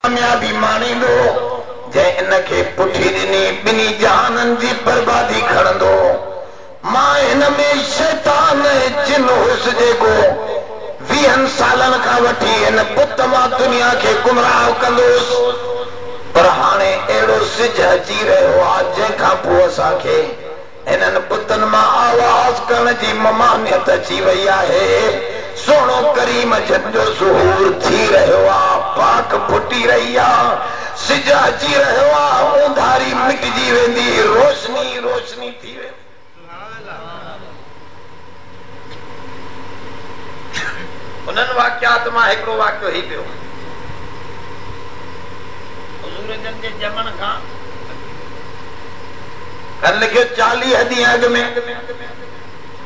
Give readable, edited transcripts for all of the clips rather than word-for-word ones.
कामयाबी माणींदो जंहिं इनखे पुठी ॾिनी ॿिनी जहाननि जी बर्बादी खणंदो। मां हिन में शैतान जिन हुस जेको 20 सालनि खां वठी हिन पुत मां दुनिया खे गुमराह कंदोसि, पर हाणे अहिड़ो सिज अची रहियो आहे जंहिंखां पोइ असांखे हिननि पुतनि मां आवाज़ करण जी ममानियत अची वई आहे। सोनो करीम जन जो ज़ुहूर थी रहियो आहे, पाक फुटी रही आहे, सिज अची रहियो आहे, उंधारी मिटजी वेंदी, रोशनी रोशनी थी वेंदी। उन्हनि वाक़ियात मां हिकिड़ो वाक़ियो ही पियो। हुज़ूर जन जे ॼमण खां कर लिखियो 40 ॾींहं अॻु में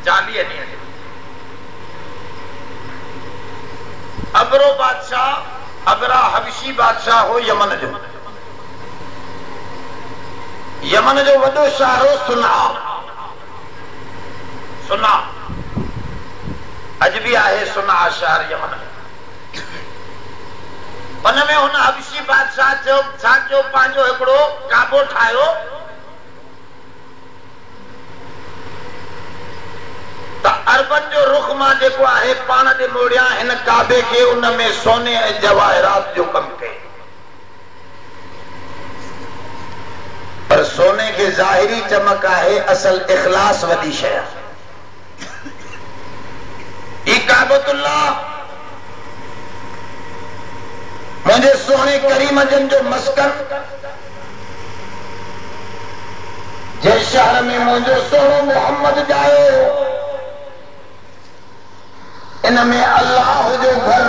40 ॾींहं अॻु अबरो बादशाह, अबरा हबशी बादशाह हो यमन जो। यमन जो वॾो शहर हो सुना। सुना अॼु बि आहे सुना शहर यमन। उन में हुन हबशी बादशाह चयो छा कयो, पंहिंजो हिकिड़ो काबो ठाहियो त अरबन जो रुख मां जेको आहे पाण ॾे मोड़िया हिन काबे खे, उन में सोने ऐं जवाहरात जो कमु कई। पर सोने खे ज़ाहिरी चमक आहे, असल इख़लास वॾी शइ आहे। ई काबतुल्लाह मुंहिंजे सोने करीम जन जो मस्कन, जंहिं शहर में मुंहिंजो सोनो मोहम्मद ॼायो, इन में अल्लाह जो घर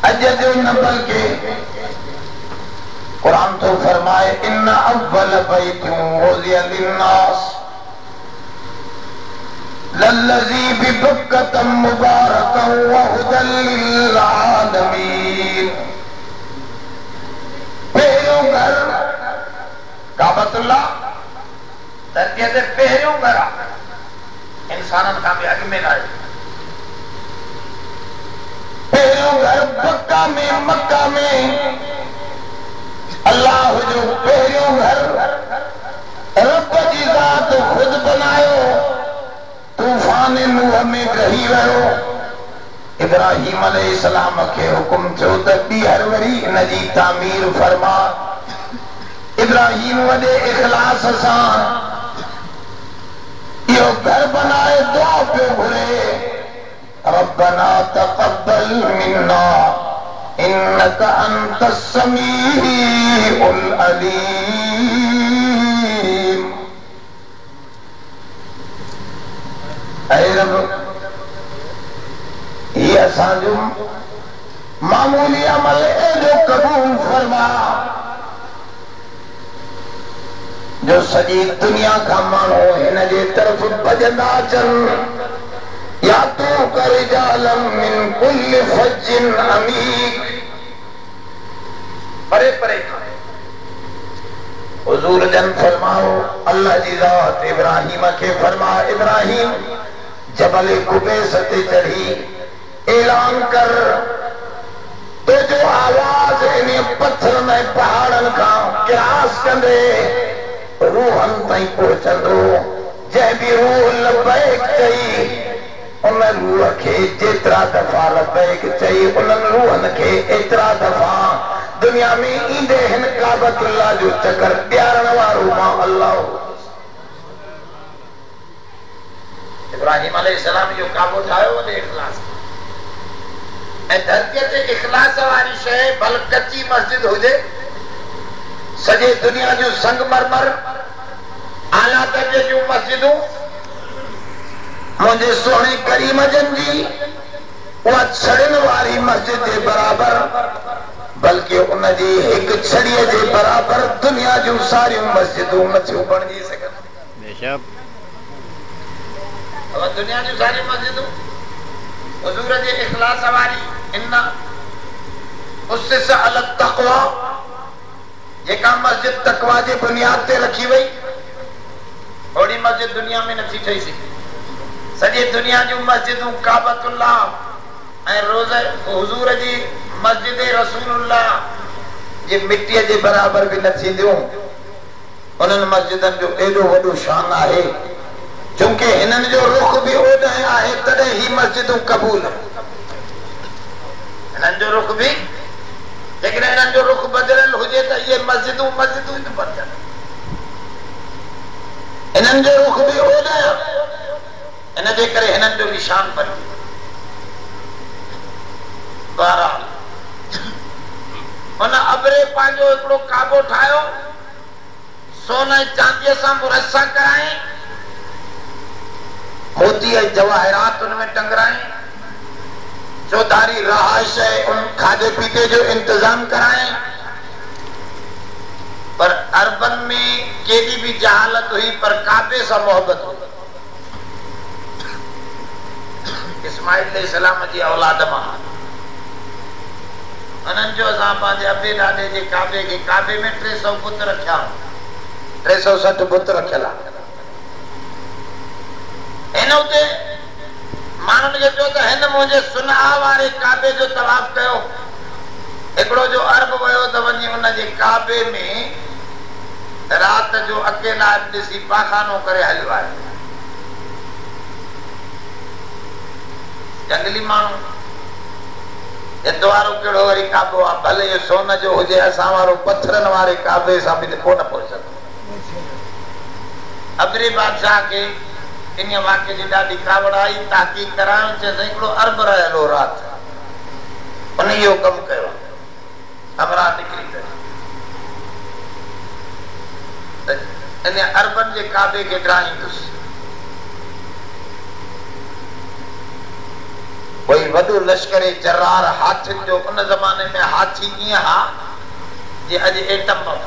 अज जो न बल्कि कुरान तो फरमाए इन अव्वल बैतुन वुज़िअ लिन्नास लल्लज़ी बिबक्कत मुबारकन व हुदल लिल आलमीन। पहिरियों घर काबतुल्लाह धरतीअ ते पहिरियों घर आहे, इंसाननि खां बि अॻु में आहे। पहिरियों घर मक्का में, मक्का में अल्लाह जो पहिरियों घर रब जी ज़ात खुद बनायो, तूफान नूह में रही वियो। इब्राहिम अलैहिस्सलाम खे हुकुम थियो त ॿीहर वरी इन जी तामीर फरमा। इब्राहिम वॾे इख़लास सां यो घर बनाए दुआ पे घुरे, रब्बना तक़ब्बल मिन्ना इन्नका अंतस समीउल अलीम। ऐ रब, ये असांजो मामूली अमल जो कबूल फरमा जो सॼी दुनिया खां माण्हू हिन जे तरफ़ भॼंदा अचनि। या तू कर जालम मिन कुल फज्जिन अमीक, परे परे खां हुज़ूर जन फरमाओ, अल्लाह जी ज़ात इब्राहिम खे फरमा, इब्राहिम जबल कुबैस ते चढ़ी ऐलान कर तो जो आवाज़ इन पत्थरनि ऐं पहाड़नि खां क्रॉस कंदे रूहनि ताईं पहुचंदो। जंहिं बि रूह लबैक चई उन रूह खे जेतिरा दफ़ा लबैक चई, उन्हनि रूहनि खे एतिरा दफ़ा दुनिया में ईंदे हिन काबतुल्लाह जो चकर ॾियारण वारो मां अल्लाह। इब्राहिम अलैहिस्सलाम जो काबो ठाहियो वॾे इख़लास ऐं धरतीअ ते इख़लास वारी शइ, भल कच्ची मस्जिद हुजे, सॼे दुनिया जूं संगमरमर आला दर्जे जूं मस्जिदूं मुंहिंजे सोने करीम जन जी उहा छड़ियुनि वारी मस्जिद जे बराबर, बल्कि उन जी हिकु छड़ीअ जे बराबर दुनिया जूं सारियूं मस्जिदूं नथियूं बणिजी सघनि। दुनिया जूं सारियूं मस्जिदूं हुज़ूर जे इख़लास वारी इन उस्सिस अल तक़वा, जेका मस्जिद तक़वा जे बुनियाद ते रखी वई, ओड़ी मस्जिद दुनिया में नथी ठही सघे। सॼी दुनिया जूं मस्जिदूं काबतुल्लाह ऐं रोज़ हुज़ूर जी मस्जिद रसूलुल्लाह जे मिट्टीअ जे बराबर भी न थींदियूं। उन्हनि मस्जिदनि जो एॾो वॾो शान आहे चूंकि हिननि जो रुख भी ओॾांहुं आहे, तॾहिं ही मस्जिदूं क़बूल। हिननि जो रुख भी, लेकिन हिननि जो रुख बदिलियल हुजे त इहे मस्जिदूं ई न बदिलनि। हिननि जो रुख भी ओॾांहुं, इन जे करे हिननि जो निशान बदिलियो। बहरहाल हुन अबरे पंहिंजो हिकिड़ो काबो ठाहियो, सोन ऐं चांदीअ सां मुरसा कराई, मोती ऐं जवाहरात उन में टंगराई, चौधारी रहाइश ऐं उन खाधे पीते जो इंतजाम कराए। पर अरबन में केॾी भी जहालत हुई, पर काबे सां मोहब्बत हुई। इस्माइल अलैहिस्सलाम जी औलाद मां उन्हनि जो असां पंहिंजे अबे ॾाॾे जे काबे खे, काबे में 300 बुत रखिया, 360 बुत रखियल आहे। हिन उते माण्हुनि खे चयो त हिन मुंहिंजे सुनहा वारे काबे जो तवाफ़ कयो। हिकिड़ो जो अरब वियो त वञी हुन जे काबे में रात जो अकेला ॾिसी पाखानो करे हलियो आहे। जंगली माण्हू, हित वारो कहिड़ो वरी काबो आहे, भले इहो सोन जो हुजे, असां वारो पत्थरनि वारे काबे सां बि कोन पहुची सघो। अबरी बादशाह खे इन वाक़े जी ॾाढी कावड़ आई, तहक़ीक़ करायो, चयसि हिकिड़ो अरब रहियल हो राति, उन इहो कमु कयो, हमरा निकिरी करे इन अरबन जे काबे खे ड्राहींदुसि। कोई वॾो लश्कर जरार हाथियुनि जो, उन ज़माने में हाथी ईअं हा जे अॼु एटम बम,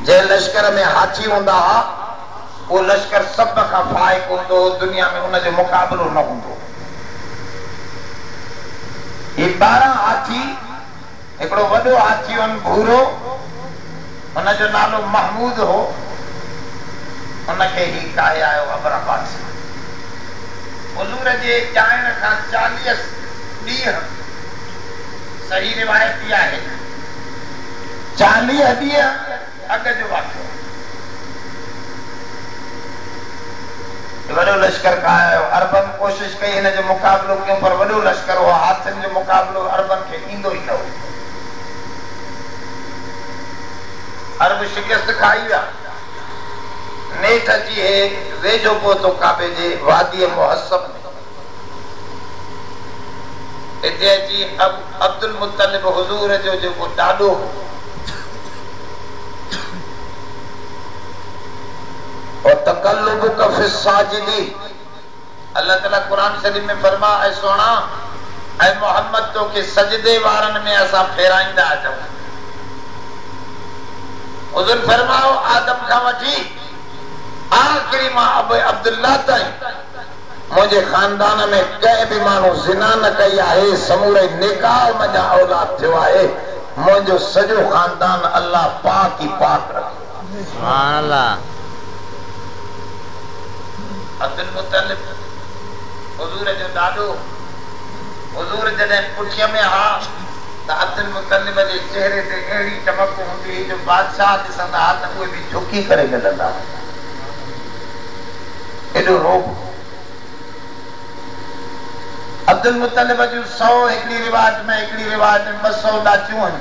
जंहिं लश्कर में हाथी हूंदा हुआ वो लश्कर सब खां फाइक हूंदो, दुनिया में उनजो मुक़ाबिलो न हूंदो। ये 12 हाथी, हिकिड़ो वॾो हाथी हो भूरो, उनजो नालो महमूद हो, उनखे ही काहे आयो अबराबाद सां। हुज़ूर जे ॼाइण खां 40 ॾींहं, सही रिवायत इहा आहे, 40 ॾींहं अॻु जो वाक़ियो। वॾो लश्कर खां आयो, अरबन कोशिश कई हिन जो मुक़ाबिलो कयूं, पर वॾो लश्कर हो, हाथियुनि जो मुक़ाबिलो अरबन खे ईंदो ई न हो। अरब शिकस्त खाई विया, नेठ अची वेझो पहुतो काबे जे वादी मुहस्सब में। हिते अची अब्दुल मुत्तलिब हुज़ूर जो जेको ॾाॾो और तकल्लुबुक फि साजिदी, अल्लाह ताला कुरान शरीफ में फरमा, ऐ सोना ऐ मोहम्मद तो के सजदे वारन में असां फेराईंदा अचूं। हुज़ूर फरमाओ, आदम खां वठी आखिरी मां अब्दुल्ला ताईं मुंहिंजे खानदान में कंहिं बि माण्हू ज़िना न कई आहे, समूरे निकाह मञा औलाद थियो आहे। मुंहिंजो सॼो खानदान अल्लाह पाक ई पाक रखे। सुभान अल्लाह। अब्दुल मुत्तलिब हुज़ूर जो ॾाॾो, हुज़ूर जॾहिं पुठीअ में हा त अब्दुल मुत्तलिब जे चेहरे ते अहिड़ी चमक हूंदी हुई जो बादशाह ॾिसंदा त उहे बि झुकी करे मिलंदा। एॾो रोब। अब्दुल मुत्तलिब जूं 100 हिकिड़ी रिवायत में 200 ॾाचियूं आहिनि,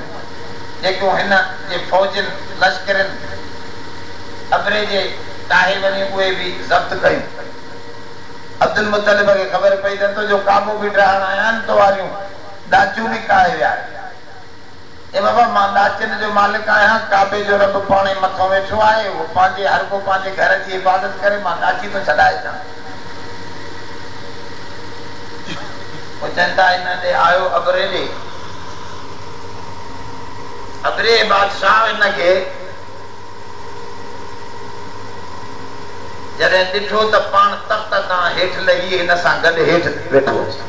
जेकियूं हिन जे फ़ौजियुनि लश्करनि अबरे जे टाहे वञी उहे बि ज़ब्त कयूं। अब्दुल मुत्तलिब खे ख़बर पई त तुंहिंजो काबो बि ॾहण आया आहिनि, तो वारियूं ॾाचियूं बि काहे विया। ए बाबा, मां ॾाचियुनि जो मालिक आहियां, काबे जो रब पाणे मथां वेठो आहे, उहो पंहिंजे हर को पंहिंजे घर जी इबादत करे, मां ॾाची थो छॾाए अचां। वो चवंदा हिन ॾे आयो अबरे ॾे, अबरे बादशाह हिनखे जॾहिं ॾिठो त पाण तख़्त तां हेठि लही हिन सां गॾु हेठि वेठो हुजे।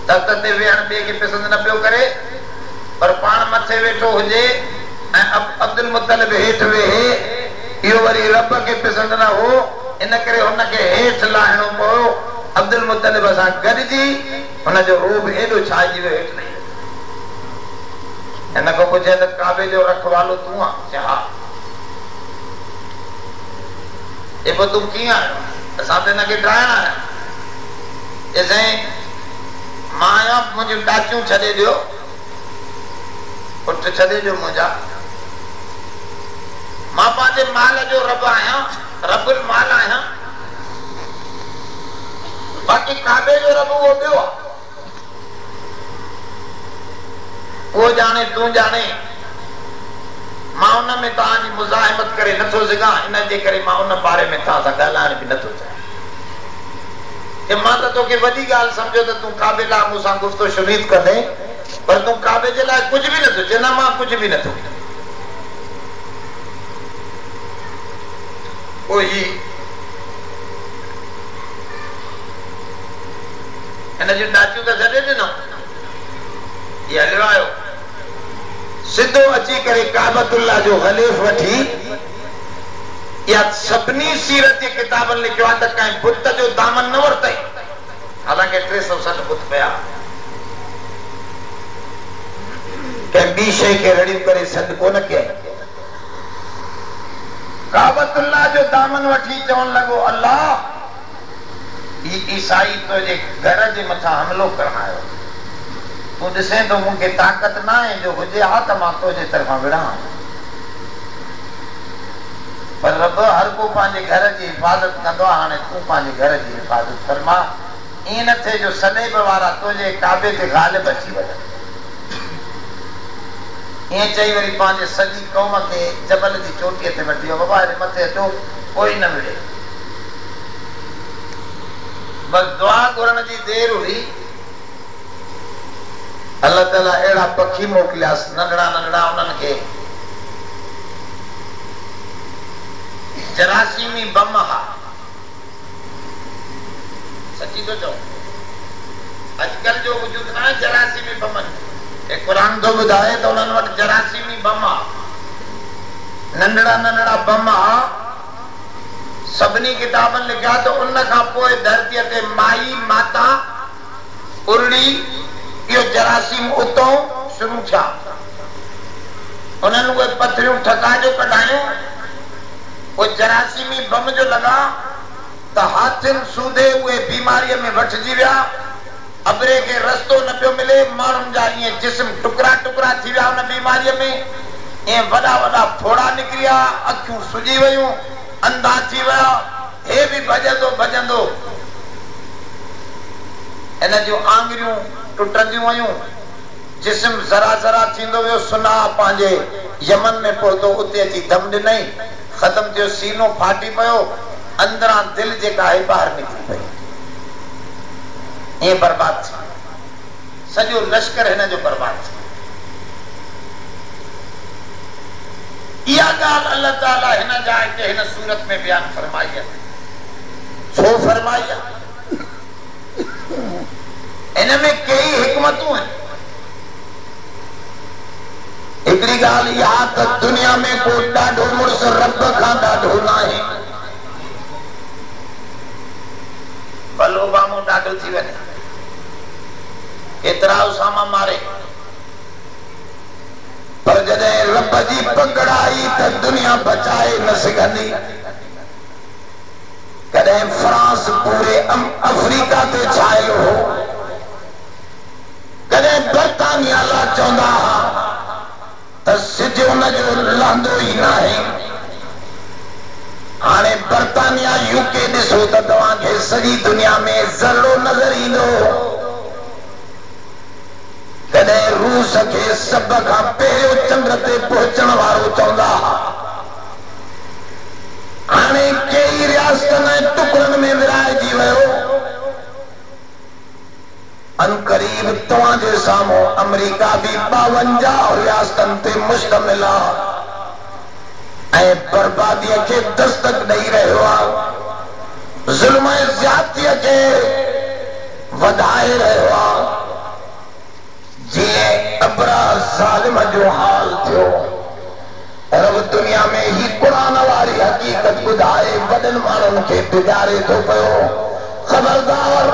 तख़्त ते वेहण ॿिए खे पसंदि न पियो करे, पर पाण मथे वेठो हुजे ऐं अब्दुल मुत्तलिब हेठि वेहे, इहो वरी रब खे पसंदि न हो, इन करे हुनखे हेठि लाहिणो पियो। अब्दुल मुत्तलिब सां गॾिजी हुनजो रोब एॾो छाइजी वियो हेठि नहीं हिन खां पुछे त काबे जो रखवालो तूं आहे? चए हा। ए पोइ तूं कीअं आयो? असां त हिनखे ड्राइण आया। ए साईं मां आहियां, मुंहिंजियूं डाचियूं छॾे ॾियो, पुट छॾे ॾियो मुंहिंजा, मां पंहिंजे माल जो रब आहियां, रबुल माल आहियां। बाक़ी काबे जो रब उहो ॿियो आहे, उहो ॼाणे तूं ॼाणे। मां उन में तव्हांजी मुज़ाहिमत करे नथो सघां, इन जे करे मां उन बारे में तव्हां सां ॻाल्हाइण बि नथो चाहियां। कि मां त तोखे वॾी ॻाल्हि सम्झो त तूं काबे लाइ मूंसां गुफ़्तो शुनीद कंदे, पर तूं काबे जे लाइ कुझु बि नथो चए। न मां कुझु बि नथो। पोइ हिन जूं डाचियूं त छॾे ॾिनो, ये हलियो आयो सिधो अची करे काबतुल्लाह जो गलीफ वठी। या सभिनी सीरत जे किताबनि लिखियो आहे त कंहिं बुत जो दामन न वरितई, हालांकि 360 बुत पिया। कंहिं ॿी शइ खे रड़ियूं करे सॾु कोन कयई। काबतुल्लाह जो दामन वठी चवण लॻो, अल्लाह ही ईसाई तुंहिंजे घर जे मथां हमलो करण आयो, तूं ॾिसें तो मूंखे ताक़त न आहे, जो हुजे हा त मां तुंहिंजे तरफ़ां विढ़ां। पर रब हर को पंहिंजे घर जी हिफ़ाज़त कंदो आहे। हाणे तूं पंहिंजे घर जी हिफ़ाज़त फरमा, ईअं न थिए जो सदैव वारा तुंहिंजे काबे ते ग़ालिब अची वञनि। ईअं चई वरी पंहिंजे सॼी क़ौम खे जबल जी चोटीअ ते वठी वियो, बाबा हिन मथे अचो, कोई न मिले। बस दुआ घुरण जी देरि हुई, अल्लाह ताला अहिड़ा पखी मोकिलियास, नंढड़ा नंढड़ा, उन्हनि खे जरासीमी बम हा। सची तो चओ, अॼुकल्ह जो वजूद न आहे जरासीमी बमनि। क़ुरान तो ॿुधाए त उन्हनि वटि जरासीमी बम आहे, नंढड़ा नंढड़ा बम आहे। सभिनी किताबनि लिखिया त उन खां पोइ धरतीअ ते माई माता उरड़ी इहो जरासीम उतो शुरू थिया। उन्हनि उहे पथरियूं ठकाजो कढायूं, उहे जरासीमी बम जो लॻा त हाथियुनि सूदे उहे बीमारीअ में वठिजी विया। अबरे खे रस्तो न पियो मिले, माण्हुनि जा ईअं जिस्म टुकड़ा टुकड़ा थी विया उन बीमारीअ में। ईअं वॾा वॾा फोड़ा निकिरी विया, अखियूं सुजी वियूं, अंधा थी विया। हे बि भॼंदो भॼंदो हिन जूं आङिरियूं टुटंदियूं वयूं, जिस्म ज़रा ज़रा थींदो वियो। सुना पंहिंजे यमन में पहुतो, उते अची दम ॾिनई, ख़तम थियो, सीनो फाटी पियो, अंदरां दिलि जेका आहे ॿाहिरि निकिरी पई। ईअं बर्बाद थी, सॼो लश्कर हिन जो बर्बाद थी। इहा ॻाल्हि अल्लाह ताला हिन जाइ ते हिन सूरत में बयान फरमाई आहे। छो फरमाई आहे? इन में कई हिकमतूं आहिनि। हिकिड़ी ॻाल्हि इहा त दुनिया में को ॾाढो मुड़ुस रब खां ॾाढो न आहे। भलो बामो ॾाढो थी वञे, एतिरा उसामा मारे, पर जॾहिं रब जी पकड़ आई त दुनिया बचाए न सघंदी। कॾहिं फ्रांस पूरे अफ्रीका ते छायो हो, कॾहिं बरतानिया ला चवंदा हुआ त सिज हुनजो लहंदो ई न आहे। हाणे बरतानिया यूके ॾिसो त तव्हांखे सॼी दुनिया में ज़रो नज़र ईंदो। कॾहिं रूस खे सभ खां पहिरियों चंड ते पहुचण वारो चवंदा हुआ। हाणे कई रियासतनि ऐं टुकड़नि में विराइजी वियो। अनकरीब तव्हांजे साम्हूं अमेरिका बि 52 रियासतनि ते मुश्तमिल आहे ऐं बर्बादीअ खे दस्तक ॾेई रहियो आहे, ज़ुल्म ऐं ज़्यादतीअ खे वधाए रहियो आहे। जीअं अबरा ज़ालिम जो हाल थियो, रब दुनिया में ही क़ुरान वारी हक़ीक़त ॿुधाए वॾनि माण्हुनि खे बिगाड़े थो पियो। खबरदार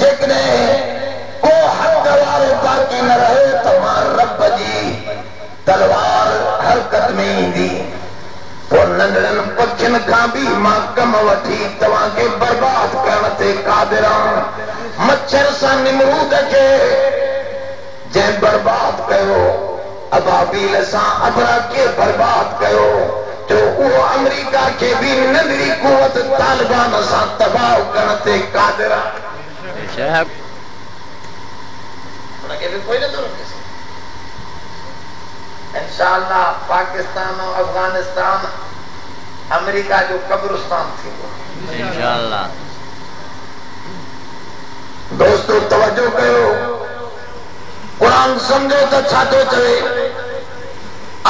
जेकॾहिं को हक़ वारो बाक़ी न रहे त मां रब जी तलवार हरकत में ईंदी। पोइ नंढड़नि पखियुनि खां बि मां कम वठी तव्हांखे बर्बाद करण ते क़ादिर आहियां। मच्छर सां निमरूद खे जंहिं बर्बाद कयो, अबाबील सां अबरा खे बर्बाद कयो, जो उहो अमेरिका खे बि नंढड़ी कुवत तालिबान सां तबाह करण ते क़ादिर आहे। उनखे बि कोई नथो रोके सघे। इंशाअल्लाह पाकिस्तान और अफगानिस्तान अमेरिका जो कब्रिस्तान थींदो इंशाअल्लाह। दोस्तों तवज्जो कयो, कुरान समझो त छा थो चवे।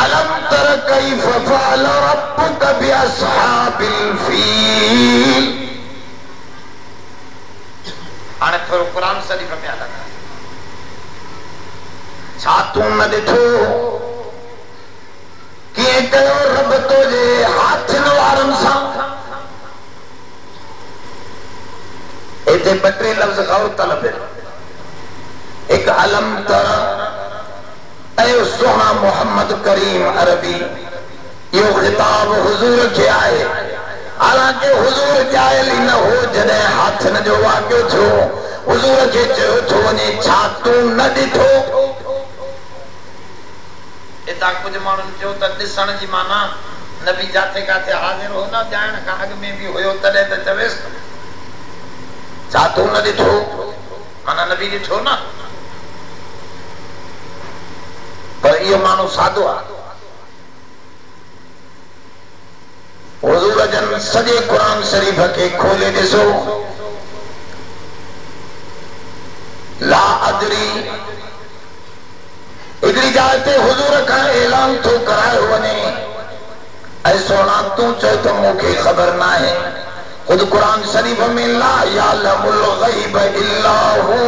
अलम तर कैफ फअल रब्बुक बिअस्हाबिल फील। हाणे थोरो कुरान शरीफ़ में अलॻि आहे। छा तूं न ॾिठो कीअं कयो रब तुंहिंजे हाथियुनि वारनि सां। हिते ॿ टे लफ़्ज़ गौर तलब। हिकु अलम तर ऐं सुहिणा मोहम्मद करीम अरबी, इहो ख़िताब हुज़ूर खे आहे। हालांकि हुज़ूर ॼायल ई न हो जॾहिं हाथियुनि जो वाक़ियो थियो। हुज़ूर खे चयो थो वञे छा तूं न ॾिठो। हितां कुझु माण्हुनि चयो त ॾिसण जी माना नबी जाथे काथे हाज़िर हो न, ॼाइण खां अॻु में बि हुयो तॾहिं त चवेसि छा तूं न ॾिठो, माना नबी ॾिठो न। पर इहो माण्हू साधो आहे। हुज़ूर जन सॼे क़ुरान शरीफ़ खे खोले ॾिसो। ला अदरी हिकिड़ी जाइ ते हुज़ूर खां ऐलान थो करायो वञे, ऐं सोना तूं चओ त मूंखे ख़बर न आहे। खुद कुरान शरीफ़ में ला यालमुल गैब इल्ला हू,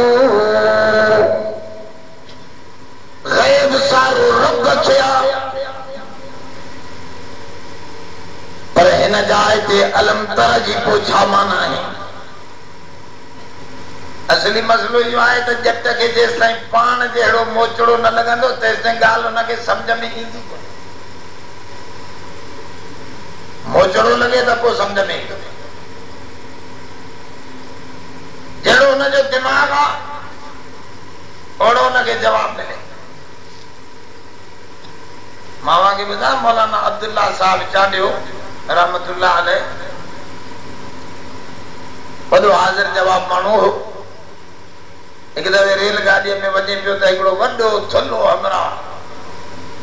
गैब सारो रब खे आहे। पर हिन जाइ ते अलम तर जी पोइ छा माना आहे। असली मसलो इहो आहे त जट खे जेसि ताईं पाण जहिड़ो मोचड़ो न लॻंदो तेसि ताईं ॻाल्हि हुनखे सम्झ में ईंदी कोन्हे। मोचड़ो लॻे त पोइ सम्झ में ईंदो। जहिड़ो हुनजो दिमाग़ आहे ओड़ो हुनखे जवाब मिले। मां खे ॿुधायां, मौलाना अब्दुल्ला साहिब चांडियो रहमतुल्लाह अलैह, वॾो हाज़िर जवाब माण्हू हो। हिकु दफ़े रेलगाॾीअ में वञे पियो त हिकिड़ो वॾो थुल्हो हमरा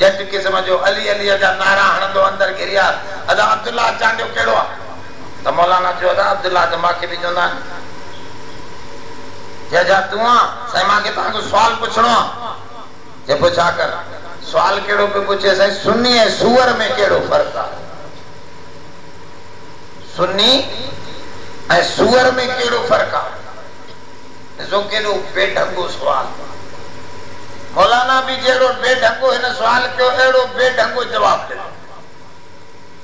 जट क़िस्म जो अली अलीअ जा नारा हणंदो अंदरि घिरी आयो। अदा अब्दुल्ला चांडियो कहिड़ो आहे? त मौलाना चयो अदा अब्दुल्ला त मूंखे बि चवंदा आहिनि। जा तूं आहे? साईं मूंखे तव्हांखे सुवाल पुछणो आहे। जे पोइ छा कर? सुवाल कहिड़ो पियो पुछे? साईं सुन्नी ऐं सूअर में कहिड़ो फ़र्क़ु आहे? सुन्नी ऐं सूअर में कहिड़ो फ़र्क़ु आहे? ॾिसो केॾो बेढंगो सुवाल। मौलाना बि जहिड़ो बेढंगो हिन सुवाल कयो अहिड़ो बेढंगो जवाब ॾिनो।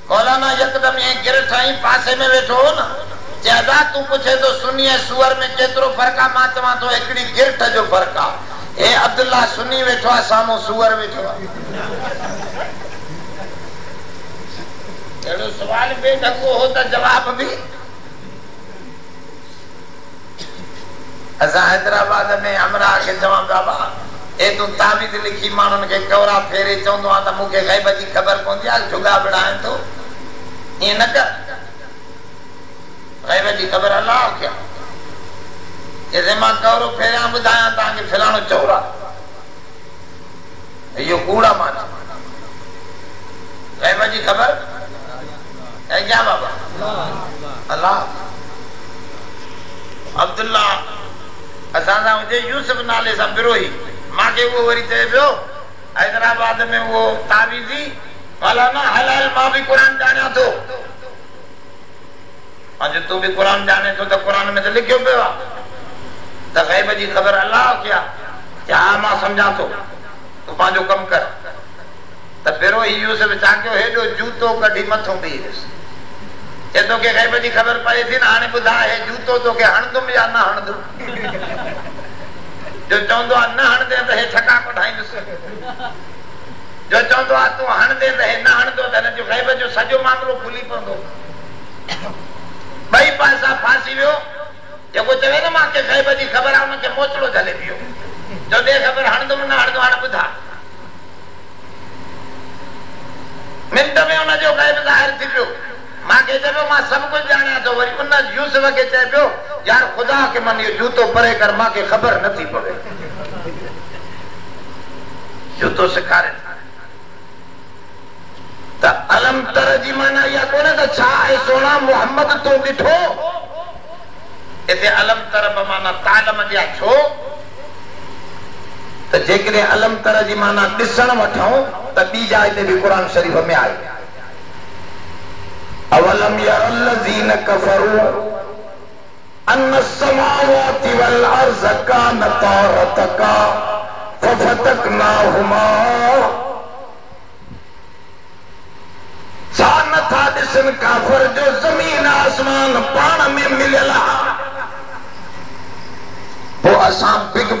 मौलाना यकदमि ईअं गिर ठाही पासे में वेठो हो न, चइबा तूं पुछे तो सुन्नी ऐं सूअर में केतिरो फ़र्क़ु आहे? मां चवां थो हिकिड़ी गिरठ जो फ़र्क़ु आहे। हे अब्दुल्ला सुन्नी वेठो आहे, साम्हूं सूअर वेठो आहे। अहिड़ो सुवाल बेढंगो हो त जवाब बि। असां हैदराबाद में हमरा खे चवां बाबा ए तूं तावीज़ लिखी माण्हुनि खे कवरा फेरे चवंदो आहे त मूंखे ग़ैब जी ख़बर पवंदी आहे, जुगा विड़ाए थो। ईअं न कर, ग़ैब जी ख़बर अलाह खे। जैसे मां कवरो फेरियां ॿुधायां तव्हांखे फलाणो चौरा, इहो कूड़ा मां ग़ैब जी ख़बर है क्या बाबा? अल्लाह। अब्दुल्ला असां सां हुजे यूसुफ नाले सां बिरोही, मूंखे उहो वरी चए पियो हैदराबाद में उहो तावीज़ी मौलाना हलाल मां बि क़ुरान ॼाणियां थो। अॼु तूं बि क़ुरान ॼाणे थो त क़ुरान में त लिखियो पियो आहे त ग़ैब जी ख़बर अलाह खे आहे। हा मां सम्झां थो, तूं पंहिंजो कमु कर। त बिरोही यूसुफ छा कयो, हेॾो जूतो कढी मथो बीह ये तो के गैब जी खबर पए थी ना हाणे ॿुधा है जूतो तो के हणदुम या न हणदुम जो चवंदो आहे न हणदे त हे छका कढाईंदुसि जो चवंदो आहे तूं हणदे त हे न हणदो त हिन जो गैब जो सॼो मामलो खुली पवंदो ॿई पासा फासी वियो जेको चवे न मां के गैब जी ख़बर आहे हुनखे मोचड़ो झले पियो जो दे ख़बर हणदुम न हणदो हाणे ॿुधा मिंट में हुनजो गैब ज़ाहिर थी पियो मां खे चयो मां सभु कुझु ॼाणियां थो वरी उन यूसुफ खे चए पियो यार ख़ुदा खे मन इहो जूतो परे कर मां खे ख़बर नथी पवे जूतो सेखारे त अलम तर जी माना इहा कोन्हे त छा आहे सोना मोहम्मद तूं ॾिठो हिते अलम तर माना तालम जा छो त जेकॾहिं अलम तर जी माना ॾिसण वठूं त ॿी जाइ ते बि क़ुर शरीफ़ में आहे अवलम यरल्लज़ीन कफरू अन्न अस्समावाति वल अर्ज़ कानता रतका फफतकनाहुमा छा नथा ॾिसनि काफ़िर जो ज़मीन आसमान पाण में मिलियल आहे पोइ असां बिग